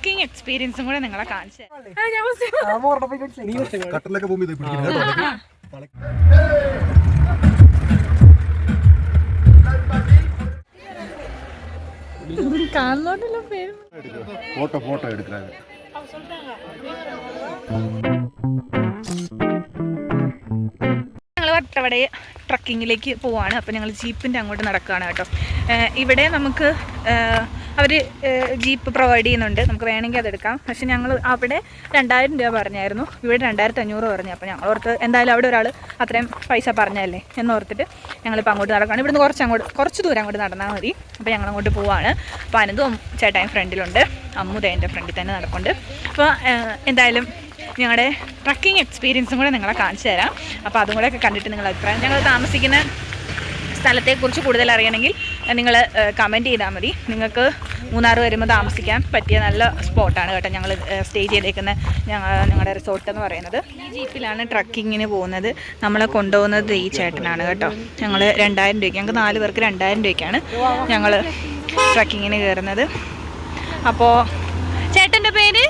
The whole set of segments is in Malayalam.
ട്രക്കിംഗ് എക്സ്പീരിയൻസും കൂടെ നിങ്ങളെ കാണിച്ചു കാണുന്നോണ്ടല്ലോ പേര് ഫോട്ടോ എടുക്കാൻ ഞങ്ങൾ വട്ടവട ട്രക്കിങ്ങിലേക്ക് പോവാണ്. അപ്പോൾ ഞങ്ങൾ ജീപ്പിൻ്റെ അങ്ങോട്ട് നടക്കുകയാണ് കേട്ടോ. ഇവിടെ നമുക്ക് അവർ ജീപ്പ് പ്രൊവൈഡ് ചെയ്യുന്നുണ്ട്, നമുക്ക് വേണമെങ്കിൽ അതെടുക്കാം. പക്ഷേ ഞങ്ങൾ അവിടെ 2000 രൂപ പറഞ്ഞായിരുന്നു, ഇവിടെ 2500 പറഞ്ഞു. അപ്പോൾ ഞങ്ങൾ ഓർത്ത് എന്തായാലും അവിടെ ഒരാൾ അത്രയും പൈസ പറഞ്ഞതല്ലേ എന്നോർത്തിട്ട് ഞങ്ങളിപ്പോൾ അങ്ങോട്ട് നടക്കുകയാണ്. ഇവിടുന്ന് കുറച്ച് ദൂരം അങ്ങോട്ട് നടന്നാൽ മതി. അപ്പോൾ ഞങ്ങളങ്ങോട്ട് പോവാണ്. അപ്പോൾ അനന്തും ചേട്ടായും ഫ്രണ്ടിലുണ്ട്, അമ്മുദേ എൻ്റെ ഫ്രണ്ടിൽ തന്നെ നടക്കുന്നുണ്ട്. അപ്പോൾ എന്തായാലും ഞങ്ങളുടെ ട്രക്കിംഗ് എക്സ്പീരിയൻസും കൂടെ നിങ്ങളെ കാണിച്ചു തരാം. അപ്പോൾ അതും കൂടെ ഒക്കെ കണ്ടിട്ട് നിങ്ങളുടെ അഭിപ്രായം, ഞങ്ങൾ താമസിക്കുന്ന സ്ഥലത്തെക്കുറിച്ച് കൂടുതൽ അറിയണമെങ്കിൽ നിങ്ങൾ കമൻറ്റ് ചെയ്താൽ മതി. നിങ്ങൾക്ക് മൂന്നാർ വരുമ്പോൾ താമസിക്കാൻ പറ്റിയ നല്ല സ്പോട്ടാണ് കേട്ടോ. ഞങ്ങൾ സ്റ്റേ ചെയ്തേക്കുന്ന ഞങ്ങളുടെ റിസോർട്ട് എന്ന് പറയുന്നത്. ഈ ജീപ്പിലാണ് ട്രക്കിങ്ങിന് പോകുന്നത്. നമ്മളെ കൊണ്ടുപോകുന്നത് ഈ ചേട്ടനാണ് കേട്ടോ. ഞങ്ങൾ 2000 രൂപയ്ക്ക്, ഞങ്ങൾക്ക് 4 പേർക്ക് 2000 രൂപയ്ക്കാണ് ഞങ്ങൾ ട്രക്കിങ്ങിന് കയറുന്നത്. അപ്പോൾ ചേട്ടൻ്റെ പേര്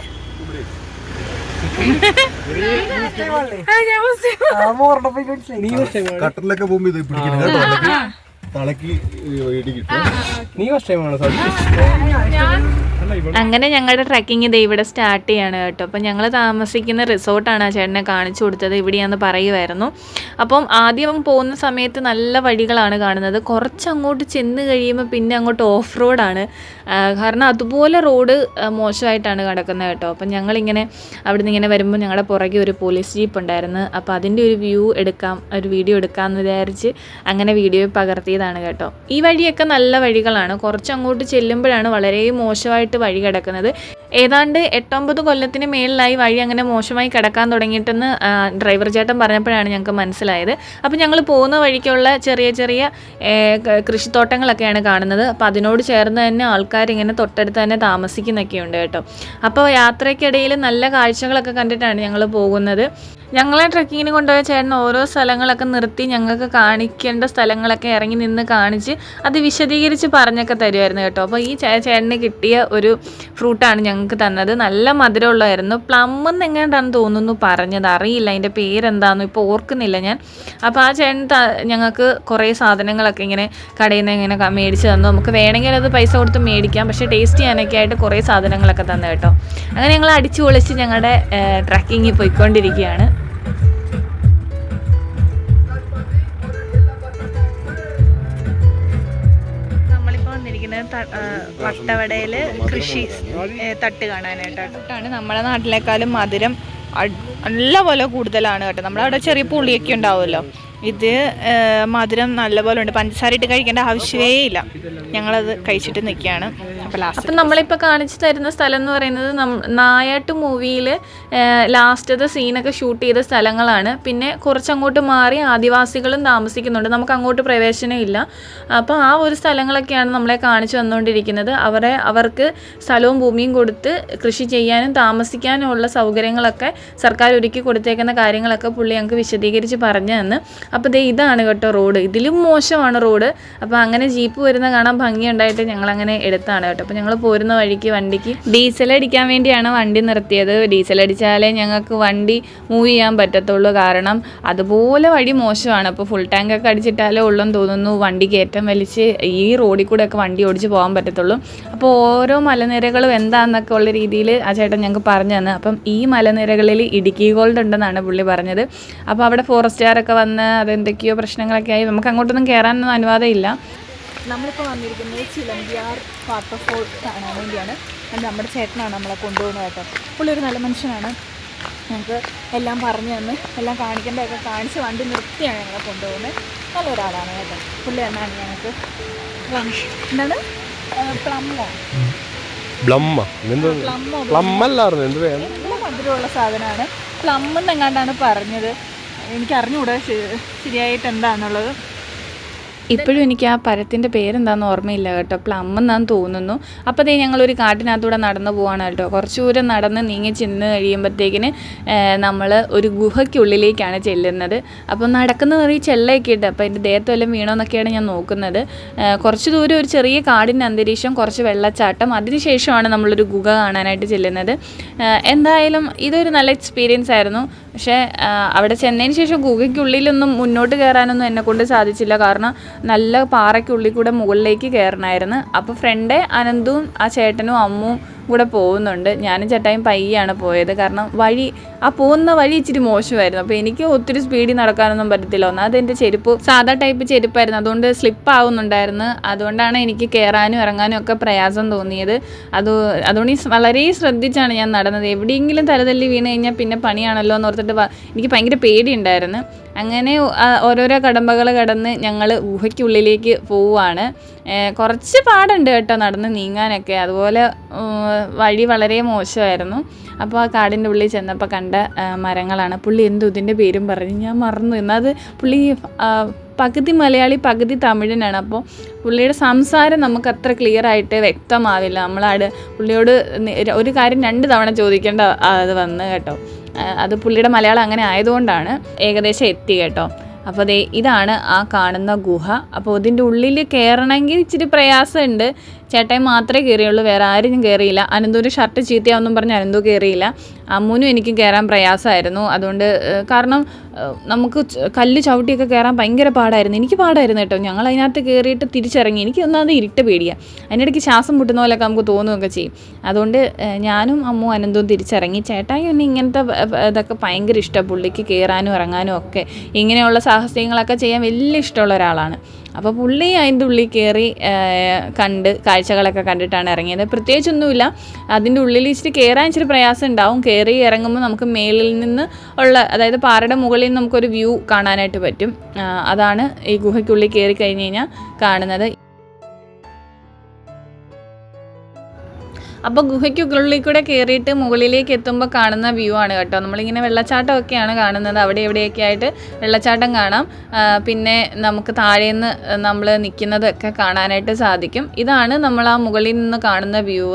കട്ടറിലൊക്കെ പോകുമ്പോ ഇത് പിടിക്കുന്നത് തലക്ക് ഇടി കിട്ടും. നീ ഫസ്റ്റ് ടൈമാണ് അങ്ങനെ ഞങ്ങളുടെ ട്രക്കിംഗ് ഇത് ഇവിടെ സ്റ്റാർട്ട് ചെയ്യാണ് കേട്ടോ. അപ്പം ഞങ്ങൾ താമസിക്കുന്ന റിസോർട്ടാണ് ആ ചേട്ടനെ കാണിച്ചു കൊടുത്തത്, ഇവിടെയാണെന്ന് പറയുമായിരുന്നു. അപ്പം ആദ്യം പോകുന്ന സമയത്ത് നല്ല വഴികളാണ് കാണുന്നത്. കുറച്ചങ്ങോട്ട് ചെന്ന് കഴിയുമ്പോൾ പിന്നെ അങ്ങോട്ട് ഓഫ് റോഡാണ്. കാരണം അതുപോലെ റോഡ് മോശമായിട്ടാണ് കിടക്കുന്നത് കേട്ടോ. അപ്പം ഞങ്ങളിങ്ങനെ അവിടെ നിന്ന് ഇങ്ങനെ വരുമ്പോൾ ഞങ്ങളുടെ പുറകെ ഒരു പോലീസ് ജീപ്പ് ഉണ്ടായിരുന്നു. അപ്പോൾ അതിൻ്റെ ഒരു വീഡിയോ എടുക്കാമെന്ന് വിചാരിച്ച് അങ്ങനെ വീഡിയോ പകർത്തിയതാണ് കേട്ടോ. ഈ വഴിയൊക്കെ നല്ല വഴികളാണ്. കുറച്ചങ്ങോട്ട് ചെല്ലുമ്പോഴാണ് വളരെ മോശമായിട്ട് വഴി കിടക്കുന്നത്. ഏതാണ്ട് 8-9 കൊല്ലത്തിന് മേളിലായി വഴി അങ്ങനെ മോശമായി കിടക്കാൻ തുടങ്ങിയിട്ടെന്ന് ഡ്രൈവർ ചേട്ടൻ പറഞ്ഞപ്പോഴാണ് ഞങ്ങൾക്ക് മനസ്സിലായത്. അപ്പോൾ ഞങ്ങൾ പോകുന്ന വഴിക്കുള്ള ചെറിയ ചെറിയ കൃഷിത്തോട്ടങ്ങളൊക്കെയാണ് കാണുന്നത്. അപ്പോൾ അതിനോട് ചേർന്ന് തന്നെ ആൾക്കാരിങ്ങനെ തൊട്ടടുത്ത് തന്നെ താമസിക്കുന്നൊക്കെയുണ്ട് കേട്ടോ. അപ്പോൾ യാത്രയ്ക്കിടയിൽ നല്ല കാഴ്ചകളൊക്കെ കണ്ടിട്ടാണ് ഞങ്ങൾ പോകുന്നത്. ഞങ്ങളെ ട്രക്കിങ്ങിന് കൊണ്ടുപോയ ചേട്ടൻ ഓരോ സ്ഥലങ്ങളൊക്കെ നിർത്തി ഞങ്ങൾക്ക് കാണിക്കേണ്ട സ്ഥലങ്ങളൊക്കെ ഇറങ്ങി നിന്ന് കാണിച്ച് അത് വിശദീകരിച്ച് പറഞ്ഞൊക്കെ തരുമായിരുന്നു കേട്ടോ. അപ്പോൾ ഈ ചേട്ടന് കിട്ടിയ ഒരു ഫ്രൂട്ടാണ് ഞങ്ങൾക്ക് തന്നത്. നല്ല മധുരമുള്ളതായിരുന്നു. പ്ലം എന്നെങ്ങാണ്ടാണ് തോന്നുന്നു പറഞ്ഞത്, അറിയില്ല അതിൻ്റെ പേരെന്താണെന്ന് ഇപ്പോൾ ഓർക്കുന്നില്ല ഞാൻ. അപ്പോൾ ആ ചേട്ടൻ ഞങ്ങൾക്ക് കുറേ സാധനങ്ങളൊക്കെ ഇങ്ങനെ കടയിൽ നിന്ന് ഇങ്ങനെ മേടിച്ച് തന്നു. നമുക്ക് വേണമെങ്കിൽ അത് പൈസ കൊടുത്ത് മേടിക്കാം, പക്ഷേ ടേസ്റ്റ് ചെയ്യാനൊക്കെ ആയിട്ട് കുറേ സാധനങ്ങളൊക്കെ തന്നു കേട്ടോ. അങ്ങനെ ഞങ്ങൾ അടിച്ചു പൊളിച്ച് ഞങ്ങളുടെ ട്രക്കിങ്ങിൽ പോയിക്കൊണ്ടിരിക്കുകയാണ്. വട്ടവടയിൽ കൃഷി തട്ട് കാണാനായിട്ടാണ്. നമ്മുടെ നാട്ടിലേക്കാളും മധുരം നല്ലപോലെ കൂടുതലാണ് കേട്ടോ. നമ്മളവിടെ ചെറിയ പുളിയൊക്കെ ഉണ്ടാവുമല്ലോ, ഇത് മധുരം നല്ലപോലെ ഉണ്ട്. പഞ്ചസാര ഇട്ട് കഴിക്കേണ്ട ആവശ്യമേ ഇല്ല. ഞങ്ങളത് കഴിച്ചിട്ട് നിൽക്കുകയാണ്. അപ്പം നമ്മളിപ്പോൾ കാണിച്ചു തരുന്ന സ്ഥലം എന്ന് പറയുന്നത് നായാട്ട് മൂവിയിൽ ലാസ്റ്റത്തെ സീനൊക്കെ ഷൂട്ട് ചെയ്ത സ്ഥലങ്ങളാണ്. പിന്നെ കുറച്ചങ്ങോട്ട് മാറി ആദിവാസികളും താമസിക്കുന്നുണ്ട്, നമുക്ക് അങ്ങോട്ട് പ്രവേശനം ഇല്ല. അപ്പോൾ ആ ഒരു സ്ഥലങ്ങളൊക്കെയാണ് നമ്മളെ കാണിച്ചു തന്നുകൊണ്ടിരിക്കുന്നത്. അവർക്ക് സ്ഥലവും ഭൂമിയും കൊടുത്ത് കൃഷി ചെയ്യാനും താമസിക്കാനും ഉള്ള സൗകര്യങ്ങളൊക്കെ സർക്കാർ ഒരുക്കി കൊടുത്തേക്കുന്ന കാര്യങ്ങളൊക്കെ പുള്ളി ഞങ്ങൾക്ക് വിശദീകരിച്ച് പറഞ്ഞു തന്ന്. അപ്പോൾ ഇതാണ് കേട്ടോ റോഡ്. ഇതിലും മോശമാണ് റോഡ്. അപ്പോൾ അങ്ങനെ ജീപ്പ് വരുന്ന കാണാൻ ഭംഗിയുണ്ടായിട്ട് ഞങ്ങളങ്ങനെ എടുത്താണ് കേട്ടോ. അപ്പോൾ ഞങ്ങൾ പോരുന്ന വണ്ടിക്ക് ഡീസൽ അടിക്കാൻ വേണ്ടിയാണ് വണ്ടി നിർത്തിയത്. ഡീസൽ അടിച്ചാലേ ഞങ്ങൾക്ക് വണ്ടി മൂവ് ചെയ്യാൻ പറ്റത്തുള്ളൂ, കാരണം അതുപോലെ വഴി മോശമാണ്. അപ്പോൾ ഫുൾ ടാങ്കൊക്കെ അടിച്ചിട്ടാലേ ഉള്ളെന്ന് തോന്നുന്നു വണ്ടി കയറ്റം വലിച്ച് ഈ റോഡിൽ കൂടെയൊക്കെ വണ്ടി ഓടിച്ച് പോകാൻ പറ്റത്തുള്ളൂ. അപ്പോൾ ഓരോ മലനിരകളും എന്താണെന്നൊക്കെ ഉള്ള രീതിയിൽ ആ ചേട്ടൻ ഞങ്ങൾക്ക് പറഞ്ഞു തന്നു. അപ്പം ഈ മലനിരകളിൽ ഇടുക്കി ഗോൾഡ് ഉണ്ടെന്നാണ് പുള്ളി പറഞ്ഞത്. അപ്പോൾ അവിടെ ഫോറസ്റ്റുകാരൊക്കെ വന്ന് അതെന്തൊക്കെയോ പ്രശ്നങ്ങളൊക്കെ ആയി നമുക്ക് അങ്ങോട്ടൊന്നും കയറാനൊന്നും അനുവാദമില്ല. നമ്മളിപ്പോൾ വന്നിരിക്കുന്നത് ചിലമ്പിയാർ വാട്ടർഫോൾ കാണാൻ വേണ്ടിയാണ്. അത് നമ്മുടെ ചേട്ടനാണ് നമ്മളെ കൊണ്ടുപോകുന്നത് കേട്ടോ. പുള്ളി ഒരു നല്ല മനുഷ്യനാണ്. ഞങ്ങൾക്ക് എല്ലാം പറഞ്ഞു തന്ന് എല്ലാം കാണിക്കേണ്ടതൊക്കെ കാണിച്ച് വണ്ടി നിർത്തിയാണ് ഞങ്ങളെ കൊണ്ടുപോകുന്നത്. നല്ലൊരാളാണ് കേട്ടോ. പുള്ളി എന്നാണ് ഞങ്ങൾക്ക് എന്താണ് മധുരമുള്ള സാധനമാണ്. പ്ലമ്മെന്നെങ്ങാണ്ടാണ് പറഞ്ഞത്, എനിക്കറിഞ്ഞുകൂടാ ശരിയായിട്ട് എന്താണെന്നുള്ളത്. ഇപ്പോഴും എനിക്ക് ആ പഴത്തിൻ്റെ പേരെന്താണെന്ന് ഓർമ്മയില്ല കേട്ടോ, പ്ലം എന്നാന്ന് തോന്നുന്നു. അപ്പോൾ അതേ ഞങ്ങളൊരു കാട്ടിനകത്തൂടെ നടന്നു പോവാണ് കേട്ടോ. കുറച്ച് ദൂരം നടന്ന് നീങ്ങി ചെന്ന് കഴിയുമ്പോഴത്തേക്കിന് നമ്മൾ ഒരു ഗുഹയ്ക്കുള്ളിലേക്കാണ് ചെല്ലുന്നത്. അപ്പോൾ നടക്കുന്ന ഈ ചെള്ളയൊക്കെ ഇട്ട് അപ്പോൾ എൻ്റെ ദേഹത്ത് വല്ലതും വീണോന്നൊക്കെയാണ് ഞാൻ നോക്കുന്നത്. കുറച്ച് ദൂരം ഒരു ചെറിയ കാടിൻ്റെ അന്തരീക്ഷം, കുറച്ച് വെള്ളച്ചാട്ടം, അതിനുശേഷമാണ് നമ്മളൊരു ഗുഹ കാണാനായിട്ട് ചെല്ലുന്നത്. എന്തായാലും ഇതൊരു നല്ല എക്സ്പീരിയൻസ് ആയിരുന്നു. പക്ഷേ അവിടെ ചെന്നതിന് ശേഷം ഗുഹയ്ക്കുള്ളിലൊന്നും മുന്നോട്ട് കയറാനൊന്നും എന്നെക്കൊണ്ട് സാധിച്ചില്ല. കാരണം നല്ല പാറയ്ക്കുള്ളിൽ കൂടെ മുകളിലേക്ക് കയറണമായിരുന്നു. അപ്പോൾ ഫ്രണ്ട് അനന്തും ആ ചേട്ടനും അമ്മും കൂടെ പോകുന്നുണ്ട്. ഞാനും ചേട്ടായും പയ്യാണ് പോയത്. കാരണം ആ പോകുന്ന വഴി ഇച്ചിരി മോശമായിരുന്നു. അപ്പോൾ എനിക്ക് ഒത്തിരി സ്പീഡിൽ നടക്കാനൊന്നും പറ്റത്തില്ല. ഒന്നാമത് എൻ്റെ ചെരുപ്പ് സാധാ ടൈപ്പ് ചെരുപ്പായിരുന്നു, അതുകൊണ്ട് സ്ലിപ്പ് ആവുന്നുണ്ടായിരുന്നു. അതുകൊണ്ടാണ് എനിക്ക് കയറാനും ഇറങ്ങാനും ഒക്കെ പ്രയാസം തോന്നിയത്. അതുകൊണ്ട് വളരെ ശ്രദ്ധിച്ചാണ് ഞാൻ നടന്നത്. എവിടെയെങ്കിലും തലതല്ലി വീണ് കഴിഞ്ഞാൽ പിന്നെ പണിയാണല്ലോ എന്ന് ഓർത്തിട്ട് എനിക്ക് ഭയങ്കര പേടിയുണ്ടായിരുന്നു. അങ്ങനെ ഓരോരോ കടമ്പകൾ കടന്ന് ഞങ്ങൾ ഗുഹയ്ക്കുള്ളിലേക്ക് പോവുകയാണ്. കുറച്ച് പാടുണ്ട് കേട്ടോ നടന്ന് നീങ്ങാനൊക്കെ. അതുപോലെ വഴി വളരെ മോശമായിരുന്നു. അപ്പോൾ ആ കാടിൻ്റെ ഉള്ളിൽ ചെന്നപ്പോൾ കണ്ട മരങ്ങളാണ്. പുള്ളി ഇതിൻ്റെ പേരും പറഞ്ഞ് ഞാൻ മറന്നു. എന്നാൽ പുള്ളി പകുതി മലയാളി പകുതി തമിഴനാണ്. അപ്പോൾ പുള്ളിയുടെ സംസാരം നമുക്ക് അത്ര ക്ലിയർ ആയിട്ട് വ്യക്തമാവില്ല. പുള്ളിയോട് ഒരു കാര്യം 2 തവണ ചോദിക്കേണ്ട അത് വന്ന് കേട്ടോ. അത് പുള്ളിയുടെ മലയാളം അങ്ങനെ ആയതുകൊണ്ടാണ്. ഏകദേശം എത്തി കേട്ടോ. അപ്പോൾ ഇതാണ് ആ കാണുന്ന ഗുഹ. അപ്പോൾ ഇതിൻ്റെ ഉള്ളിൽ കയറണമെങ്കിൽ ഇച്ചിരി പ്രയാസമുണ്ട്. ചേട്ടായി മാത്രമേ കയറിയുള്ളൂ, വേറെ ആരും കയറിയില്ല. അനന്തൂര് ഷർട്ട് ചീത്തയാവെന്നും പറഞ്ഞ് അനന്തു കയറിയില്ല. അമ്മൂനും എനിക്കും കയറാൻ പ്രയാസമായിരുന്നു. അതുകൊണ്ട് കാരണം നമുക്ക് കല്ല് ചവിട്ടിയൊക്കെ കയറാൻ ഭയങ്കര പാടായിരുന്നു. എനിക്ക് പാടായിരുന്നു കേട്ടോ. ഞങ്ങൾ അതിനകത്ത് കയറിയിട്ട് തിരിച്ചിറങ്ങി. എനിക്ക് ഒന്നാമത് ഇരുട്ട് പേടിയാണ്. അതിനിടയ്ക്ക് ശ്വാസം മുട്ടുന്ന പോലെയൊക്കെ നമുക്ക് തോന്നുകയൊക്കെ ചെയ്യും. അതുകൊണ്ട് ഞാനും അമ്മു അനന്തവും തിരിച്ചിറങ്ങി. ചേട്ടായി പിന്നെ ഇങ്ങനത്തെ ഇതൊക്കെ ഭയങ്കര ഇഷ്ടമാണ്. പുള്ളിക്ക് കയറാനും ഇറങ്ങാനും ഒക്കെ ഇങ്ങനെയുള്ള സാഹസികങ്ങളൊക്കെ ചെയ്യാൻ വലിയ ഇഷ്ടമുള്ള ഒരാളാണ്. അപ്പോൾ പുള്ളി അതിൻ്റെ ഉള്ളിൽ കയറി കണ്ട് കാഴ്ചകളൊക്കെ കണ്ടിട്ടാണ് ഇറങ്ങിയത്. പ്രത്യേകിച്ചൊന്നുമില്ല. അതിൻ്റെ ഉള്ളിൽ ഇച്ചിരി കയറാൻ ഇച്ചിരി പ്രയാസം ഉണ്ടാവും. കയറി ഇറങ്ങുമ്പോൾ നമുക്ക് മേളിൽ നിന്ന് അതായത് പാറയുടെ മുകളിൽ നിന്ന് നമുക്കൊരു വ്യൂ കാണാനായിട്ട് പറ്റും. അതാണ് ഈ ഗുഹയ്ക്കുള്ളിൽ കയറി കഴിഞ്ഞ് കഴിഞ്ഞാൽ കാണുന്നത്. അപ്പോൾ ഗുഹയ്ക്കുള്ളിൽ കൂടെ കയറിയിട്ട് മുകളിലേക്ക് എത്തുമ്പോൾ കാണുന്ന വ്യൂ ആണ് കേട്ടോ. നമ്മളിങ്ങനെ വെള്ളച്ചാട്ടമൊക്കെയാണ് കാണുന്നത്. അവിടെ എവിടെയൊക്കെ ആയിട്ട് വെള്ളച്ചാട്ടം കാണാം. പിന്നെ നമുക്ക് താഴേന്ന് നമ്മൾ നിൽക്കുന്നതൊക്കെ കാണാനായിട്ട് സാധിക്കും. ഇതാണ് നമ്മൾ ആ മുകളിൽ നിന്ന് കാണുന്ന വ്യൂ.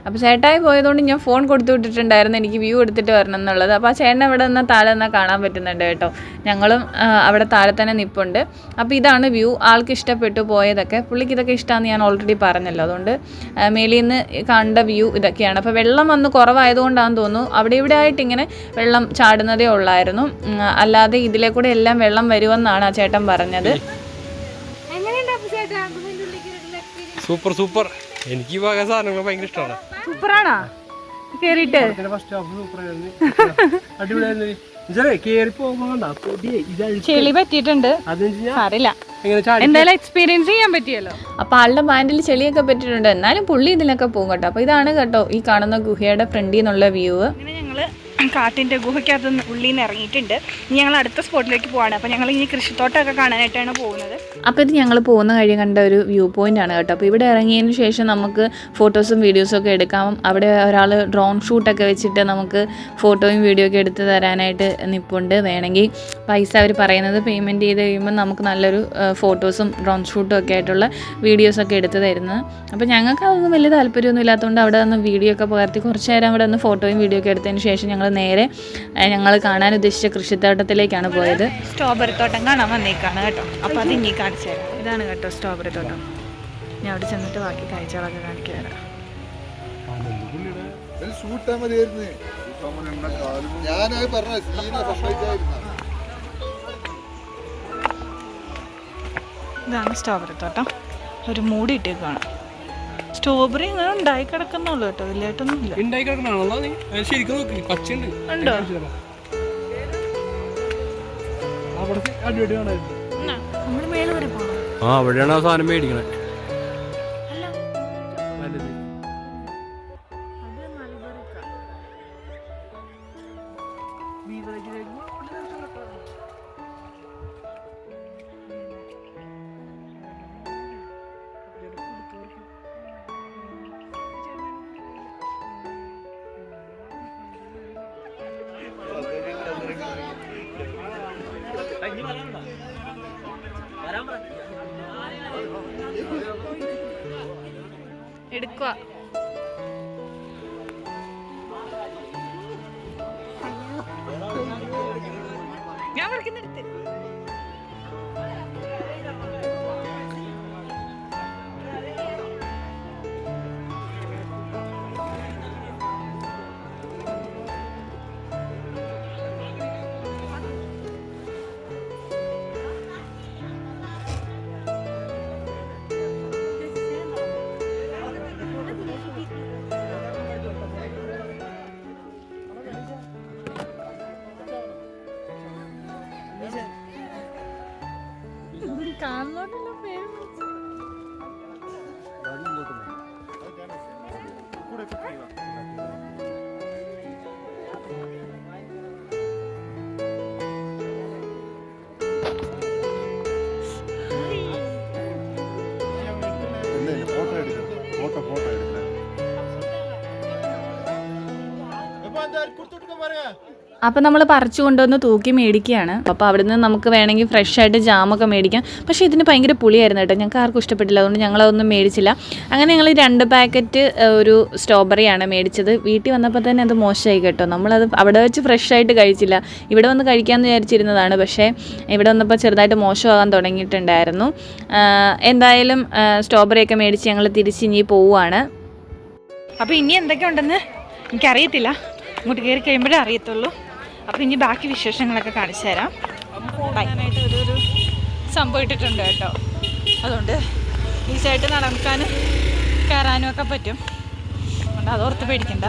അപ്പോൾ ചേട്ടായി പോയതുകൊണ്ട് ഞാൻ ഫോൺ കൊടുത്തു വിട്ടിട്ടുണ്ടായിരുന്നു എനിക്ക് വ്യൂ എടുത്തിട്ട് വരണം എന്നുള്ളത്. അപ്പോൾ ആ ചേട്ടൻ അവിടെ നിന്ന് താഴെ നിന്നാൽ കാണാൻ പറ്റുന്നുണ്ട് കേട്ടോ. ഞങ്ങളും അവിടെ താഴെ തന്നെ നിൽപ്പുണ്ട്. അപ്പോൾ ഇതാണ് വ്യൂ. ആൾക്ക് ഇഷ്ടപ്പെട്ടു പോയതൊക്കെ. പുള്ളിക്ക് ഇതൊക്കെ ഇഷ്ടമാണെന്ന് ഞാൻ ഓൾറെഡി പറഞ്ഞല്ലോ. അതുകൊണ്ട് മേളിൽ നിന്ന് കണ്ട വ്യൂ ഇതൊക്കെയാണ്. അപ്പോൾ വെള്ളം വന്ന് കുറവായതുകൊണ്ടാണെന്ന് തോന്നുന്നു അവിടെ ഇവിടെ ആയിട്ട് ഇങ്ങനെ വെള്ളം ചാടുന്നതേ ഉള്ളായിരുന്നു. അല്ലാതെ ഇതിലെ കൂടെ എല്ലാം വെള്ളം വരുമെന്നാണ് ആ ചേട്ടൻ പറഞ്ഞത്. Super super. എനിക്ക് ഈ വക സാധനങ്ങൾ ഭയങ്കര ഇഷ്ടമാണ്. സൂപ്പറാണോ കേറിയിട്ട്? ചെളി പറ്റിയിട്ടുണ്ട്, സാരില്ല. എന്തായാലും എക്സ്പീരിയൻസ് ചെയ്യാൻ പറ്റിയല്ലോ. അപ്പോൾ ആളുടെ ബാൻഡിൽ ചെളിയൊക്കെ പറ്റിയിട്ടുണ്ട്. എന്നാലും പുള്ളി ഇതിലൊക്കെ പോകും കേട്ടോ. അപ്പോൾ ഇതാണ് കേട്ടോ ഈ കാണുന്ന ഗുഹയുടെ ഫ്രണ്ടിൽ നിന്നുള്ള വ്യൂ. അങ്ങനെ ഞങ്ങൾ കാട്ടിൻ്റെ ഗുഹയ്ക്കകത്ത് ഉള്ളിൽ നിന്ന് ഇറങ്ങിയിട്ടുണ്ട്. ഇനി ഞങ്ങൾ അടുത്ത സ്പോട്ടിലേക്ക് പോവാണ്. അപ്പോൾ ഞങ്ങൾ ഇനി കൃഷിത്തോട്ടമൊക്കെ കാണാനായിട്ടാണ് പോകുന്നത്. അപ്പോൾ ഇത് ഞങ്ങൾ പോകുന്ന കഴിയും കണ്ട ഒരു വ്യൂ പോയിൻ്റ് ആണ് കേട്ടോ. അപ്പോൾ ഇവിടെ ഇറങ്ങിയതിന് ശേഷം നമുക്ക് ഫോട്ടോസും വീഡിയോസും ഒക്കെ എടുക്കാം. അവിടെ ഒരാൾ ഡ്രോൺ ഷൂട്ടൊക്കെ വെച്ചിട്ട് നമുക്ക് ഫോട്ടോയും വീഡിയോ ഒക്കെ എടുത്ത് തരാനായിട്ട് നിൽപ്പുണ്ട്. വേണമെങ്കിൽ പൈസ അവർ പറയുന്നത് പേയ്മെൻറ്റ് ചെയ്ത് കഴിയുമ്പോൾ നമുക്ക് നല്ലൊരു ഫോട്ടോസും ഡ്രോൺ ഷൂട്ടും ഒക്കെ ആയിട്ടുള്ള വീഡിയോസൊക്കെ എടുത്ത് തരുന്നത്. അപ്പോൾ ഞങ്ങൾക്ക് അതൊന്നും വലിയ താല്പര്യമൊന്നും ഇല്ലാത്തതുകൊണ്ട് അവിടെ നിന്ന് വീഡിയോ ഒക്കെ പകർത്തി കുറച്ച് നേരം അവിടെ നിന്ന് ഫോട്ടോയും വീഡിയോ ഒക്കെ എടുത്തതിന് ശേഷം ഞങ്ങൾ നേരെ ഞങ്ങൾ കാണാൻ ഉദ്ദേശിച്ച കൃഷിത്തോട്ടത്തിലേക്കാണ് പോയത്. സ്ട്രോബെറി തോട്ടം കാണാൻ വന്നേക്കാണ് കേട്ടോ. അപ്പോൾ അത് ഇനി കാണിച്ചു തരാം. ഇതാണ് കേട്ടോ സ്ട്രോബെറി തോട്ടം. ഞാൻ അവിടെ ചെന്നിട്ട് ബാക്കി കാഴ്ചകളൊക്കെ കാണിച്ചു തരാം. ഇതാണ് സ്ട്രോബെറി തോട്ടം. ഒരു മൂടി ഇട്ടേക്കാണ്. സ്ട്രോബെറി ഇങ്ങനെ ഉണ്ടായി കിടക്കുന്നുള്ളൂ കേട്ടോ, വലിയായിട്ടൊന്നും ഇല്ല. ഉണ്ടോ? നമ്മുടെ മേലെ വരെ പോകണം. ആ അവിടെയാണ് ആ സാധനം മേടിക്കണേ. എടുക്കുക. ഞാൻ വിളിക്കുന്നെടുത്ത് കാണുന്നോണ്ടല്ലോ പേര് വിളിച്ചു. ഫോട്ടോ എടുക്കാം. ഫോട്ടോ എടുക്കാം. അപ്പോൾ നമ്മൾ പറിച്ചു കൊണ്ടുവന്ന് തൂക്കി മേടിക്കുകയാണ്. അപ്പോൾ അവിടുന്ന് നമുക്ക് വേണമെങ്കിൽ ഫ്രഷ് ആയിട്ട് ജാമൊക്കെ മേടിക്കാം. പക്ഷേ ഇതിന് ഭയങ്കര പുളിയായിരുന്നു കേട്ടോ, ഞങ്ങൾക്ക് ആർക്കും ഇഷ്ടപ്പെട്ടില്ല. അതുകൊണ്ട് ഞങ്ങളതൊന്നും മേടിച്ചില്ല. അങ്ങനെ ഞങ്ങൾ 2 പാക്കറ്റ് ഒരു സ്ട്രോബെറിയാണ് മേടിച്ചത്. വീട്ടിൽ വന്നപ്പോൾ തന്നെ അത് മോശമായി കേട്ടോ. നമ്മളത് അവിടെ വെച്ച് ഫ്രഷ് ആയിട്ട് കഴിച്ചില്ല. ഇവിടെ വന്ന് കഴിക്കാമെന്ന് വിചാരിച്ചിരുന്നതാണ്. പക്ഷേ ഇവിടെ വന്നപ്പോൾ ചെറുതായിട്ട് മോശമാകാൻ തുടങ്ങിയിട്ടുണ്ടായിരുന്നു. എന്തായാലും സ്ട്രോബെറിയൊക്കെ മേടിച്ച് ഞങ്ങൾ തിരിച്ച് ഇനി പോവുകയാണ്. അപ്പോൾ ഇനി എന്തൊക്കെ ഉണ്ടെന്ന് എനിക്കറിയത്തില്ല, ഇങ്ങോട്ട് കയറി കഴിയുമ്പോഴേ അറിയത്തുള്ളൂ. അപ്പോൾ ഇനി ബാക്കി വിശേഷങ്ങളൊക്കെ കാണിച്ചു തരാം. പറയാനായിട്ട് ഒരു സംഭവം ഇട്ടിട്ടുണ്ട് കേട്ടോ. അതുകൊണ്ട് ഈസിയായിട്ട് നടക്കാനും കയറാനും ഒക്കെ പറ്റും. അതുകൊണ്ട് അതോർത്ത് പേടിക്കണ്ട.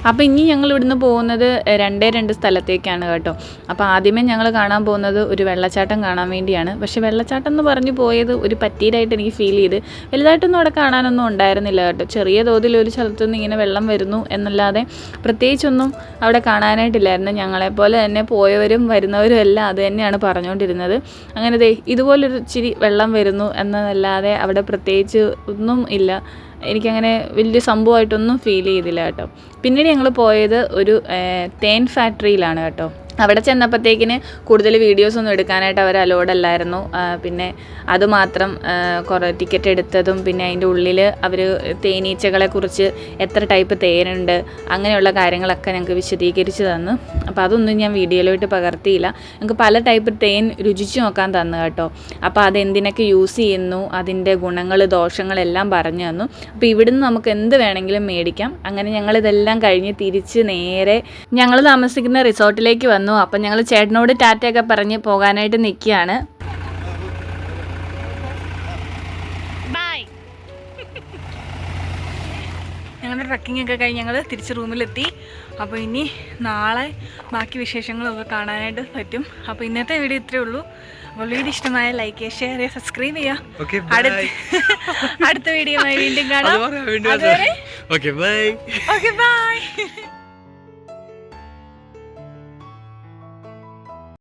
അപ്പോൾ ഇനി ഞങ്ങൾ ഇവിടുന്ന് പോകുന്നത് 2 സ്ഥലത്തേക്കാണ് കേട്ടോ. അപ്പോൾ ആദ്യമേ ഞങ്ങൾ കാണാൻ പോകുന്നത് ഒരു വെള്ളച്ചാട്ടം കാണാൻ വേണ്ടിയാണ്. പക്ഷേ വെള്ളച്ചാട്ടം എന്ന് പറഞ്ഞു പോയത് ഒരു പറ്റീരായിട്ട് എനിക്ക് ഫീൽ ചെയ്ത്. വലുതായിട്ടൊന്നും അവിടെ കാണാനൊന്നും ഉണ്ടായിരുന്നില്ല കേട്ടോ. ചെറിയ തോതിൽ ഒരു സ്ഥലത്തുനിന്ന് ഇങ്ങനെ വെള്ളം വരുന്നു എന്നല്ലാതെ പ്രത്യേകിച്ചൊന്നും അവിടെ കാണാനായിട്ടില്ലായിരുന്നു. ഞങ്ങളെപ്പോലെ തന്നെ പോയവരും വരുന്നവരും എല്ലാം അത് തന്നെയാണ് പറഞ്ഞുകൊണ്ടിരുന്നത്. അങ്ങനെ ഇതുപോലൊരു ഇച്ചിരി വെള്ളം വരുന്നു എന്നതല്ലാതെ അവിടെ പ്രത്യേകിച്ച് ഒന്നും ഇല്ല. എനിക്കങ്ങനെ വലിയ സംഭവമായിട്ടൊന്നും ഫീൽ ചെയ്തില്ല കേട്ടോ. പിന്നീട് ഞങ്ങൾ പോയത് ഒരു തേൻ ഫാക്ടറിയിലാണ് കേട്ടോ. അവിടെ ചെന്നപ്പോഴത്തേക്കിന് കൂടുതൽ വീഡിയോസൊന്നും എടുക്കാനായിട്ട് അവർ അലോഡ് അല്ലായിരുന്നു. പിന്നെ അതുമാത്രം കുറേ ടിക്കറ്റ് എടുത്തതും പിന്നെ അതിൻ്റെ ഉള്ളിൽ അവർ തേനീച്ചകളെക്കുറിച്ച് എത്ര ടൈപ്പ് തേനുണ്ട് അങ്ങനെയുള്ള കാര്യങ്ങളൊക്കെ ഞങ്ങൾക്ക് വിശദീകരിച്ച് തന്നു. അപ്പോൾ അതൊന്നും ഞാൻ വീഡിയോയിലോട്ട് പകർത്തിയില്ല. ഞങ്ങൾക്ക് പല ടൈപ്പ് തേൻ രുചിച്ച് നോക്കാൻ തന്നു കേട്ടോ. അപ്പോൾ അതെന്തിനൊക്കെ യൂസ് ചെയ്യുന്നു, അതിൻ്റെ ഗുണങ്ങൾ ദോഷങ്ങളെല്ലാം പറഞ്ഞു തന്നു. അപ്പോൾ ഇവിടുന്ന് നമുക്ക് എന്ത് വേണമെങ്കിലും മേടിക്കാം. അങ്ങനെ ഞങ്ങളിതെല്ലാം കഴിഞ്ഞ് തിരിച്ച് നേരെ ഞങ്ങൾ താമസിക്കുന്ന റിസോർട്ടിലേക്ക് വന്നു. അപ്പം ഞങ്ങൾ ചേട്ടനോട് ടാറ്റയൊക്കെ പറഞ്ഞ് പോകാനായിട്ട് നിൽക്കുകയാണ്. ബൈ. ഞങ്ങളുടെ ട്രക്കിംഗ് ഒക്കെ കഴിഞ്ഞ് ഞങ്ങൾ തിരിച്ച് റൂമിലെത്തി. അപ്പോൾ ഇനി നാളെ ബാക്കി വിശേഷങ്ങളൊക്കെ കാണാനായിട്ട് പറ്റും. അപ്പോൾ ഇന്നത്തെ വീഡിയോ ഇത്രയേ ഉള്ളൂ. അപ്പോൾ വീഡിയോ ഇഷ്ടമായ ലൈക്ക് ചെയ്യുക, ഷെയർ ചെയ്യുക, സബ്സ്ക്രൈബ് ചെയ്യുക. അടുത്ത വീഡിയോയുമായി വീണ്ടും കാണാം. ബൈ. Okay bye.